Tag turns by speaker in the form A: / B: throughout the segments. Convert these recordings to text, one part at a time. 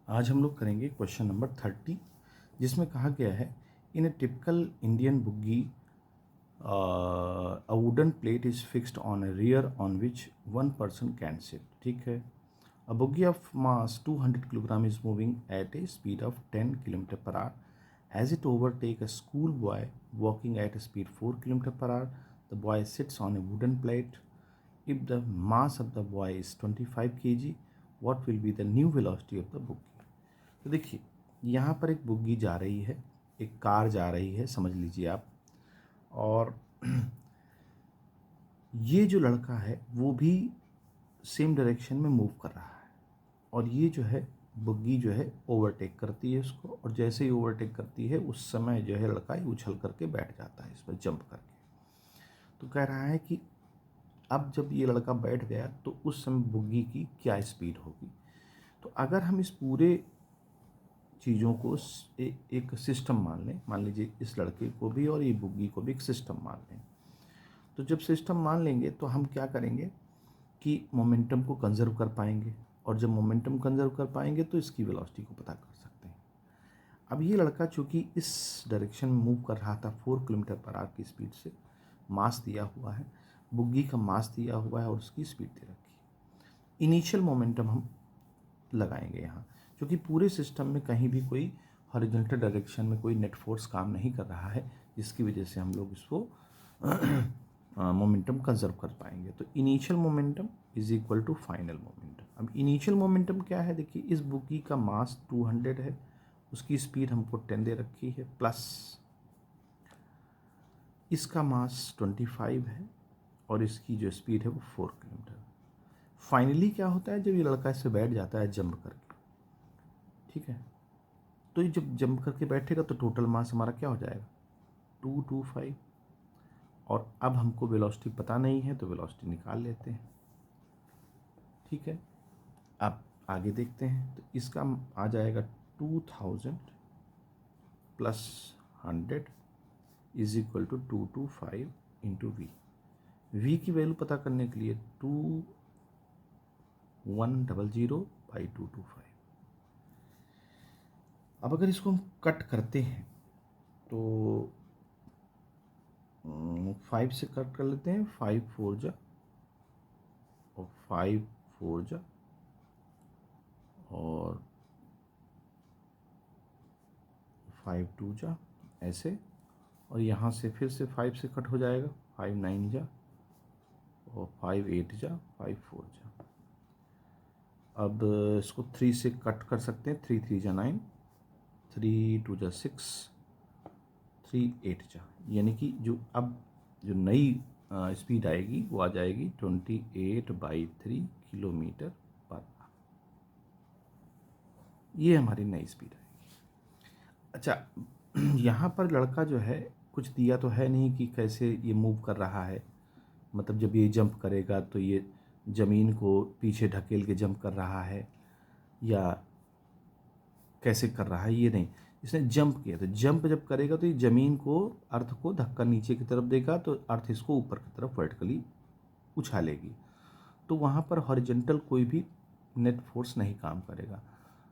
A: आज हम लोग करेंगे क्वेश्चन नंबर 30, जिसमें कहा गया है in a typical Indian buggy a wooden plate is fixed on a rear on which one person can sit. ठीक है. A buggy of mass 200 kilogram is moving at a speed of 10 kilometre per hour. As it overtake a school boy walking at a speed 4 km per hour, the boy sits on a wooden plate. If the mass of the boy is 25 kg, what will be the new velocity of the buggy? तो देखिए, यहाँ पर एक बुग्गी जा रही है, एक car जा रही है, समझ लीजिए आप. और ये जो लड़का है वो भी सेम डायरेक्शन में मूव कर रहा है, और ये जो है बुग्गी जो है ओवरटेक करती है उसको, और जैसे ही ओवरटेक करती है उस समय जो है लड़का उछल करके बैठ जाता है इस पर जंप करके. तो कह रहा है कि अब जब ये लड़का बैठ गया तो उस समय बुग्गी की क्या स्पीड होगी. तो अगर हम इस पूरे चीज़ों को एक सिस्टम मान लीजिए इस लड़के को भी और ये बुग्गी को भी एक सिस्टम मान लें. तो जब सिस्टम मान लेंगे तो हम क्या करेंगे कि मोमेंटम को कंजर्व कर पाएंगे, और जब मोमेंटम कंजर्व कर पाएंगे तो इसकी वेलोसिटी को पता कर सकते हैं. अब ये लड़का चूँकि इस डायरेक्शन में मूव कर रहा था 4 किलोमीटर पर आवर की स्पीड से, मास दिया हुआ है, बुग्गी का मास दिया हुआ है और उसकी स्पीड दे रखी है. इनिशियल मोमेंटम हम लगाएंगे यहाँ, क्योंकि पूरे सिस्टम में कहीं भी कोई हॉरिजॉन्टल डायरेक्शन में कोई नेट फोर्स काम नहीं कर रहा है, जिसकी वजह से हम लोग इसको मोमेंटम कंजर्व कर पाएंगे. तो initial momentum is equal to final momentum. अब इनिशियल मोमेंटम क्या है, देखिए इस बुग्गी का मास 200 है, उसकी स्पीड हमको 10 दे रखी है, प्लस इसका मास 25 है और इसकी जो स्पीड है वो 4 किलोमीटर. फाइनली क्या होता है, जब ये लड़का इससे बैठ जाता है जंप करके, ठीक है, तो ये जब जंप करके बैठेगा तो टोटल मास हमारा क्या हो जाएगा 225. और अब हमको वेलोसिटी पता नहीं है तो वेलोसिटी निकाल लेते हैं. ठीक है, अब आगे देखते हैं. तो इसका आ जाएगा 2000 plus 100 is equal to 225 into V. V की वैल्यू पता करने के लिए 2100 बाई 225. अब अगर इसको हम कट करते हैं तो 5 से कट कर लेते हैं. 5 4 जा और 5 4 जा और 5 2 जा ऐसे, और यहाँ से फिर से 5 से कट हो जाएगा. 5 9 जा और 5 8 जा, 5 4 जा. अब इसको 3 से कट कर सकते हैं. 3 3 जा 9, 3 2 जा 6, 3 8 जा, यानी कि जो अब जो नई स्पीड आएगी वो आ जाएगी 28/3 किलोमीटर पर आवर. ये हमारी नई स्पीड आएगी. अच्छा, यहाँ पर लड़का जो है कुछ दिया तो है नहीं कि कैसे ये मूव कर रहा है, मतलब जब ये जंप करेगा तो ये ज़मीन को पीछे ढकेल के जंप कर रहा है या कैसे कर रहा है, ये नहीं. इसने जंप किया, तो जंप जब करेगा तो ये ज़मीन को, अर्थ को धक्का नीचे की तरफ देगा तो अर्थ इसको ऊपर की तरफ वर्टिकली उछालेगी. तो वहाँ पर हॉरिजॉन्टल कोई भी नेट फोर्स नहीं काम करेगा.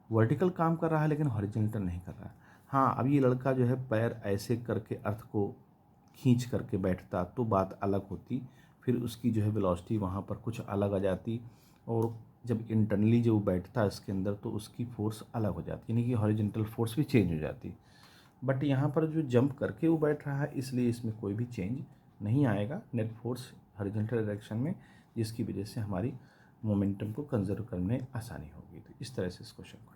A: वर्टिकल काम कर रहा है लेकिन हॉरिजॉन्टल नहीं कर रहा है. हाँ, अब ये लड़का जो है पैर ऐसे करके अर्थ को खींच करके बैठता तो बात अलग होती, फिर उसकी जो है वेलोसिटी वहाँ पर कुछ अलग आ जाती, और जब इंटरनली जो बैठता है इसके अंदर तो उसकी फोर्स अलग हो जाती, यानी कि हॉरिजॉन्टल फोर्स भी चेंज हो जाती. बट यहाँ पर जो जंप करके वो बैठ रहा है इसलिए इसमें कोई भी चेंज नहीं आएगा नेट फोर्स हॉरिजॉन्टल डायरेक्शन में, जिसकी वजह से हमारी मोमेंटम को कंजर्व करने में आसानी होगी. तो इस तरह से इस क्वेश्चन को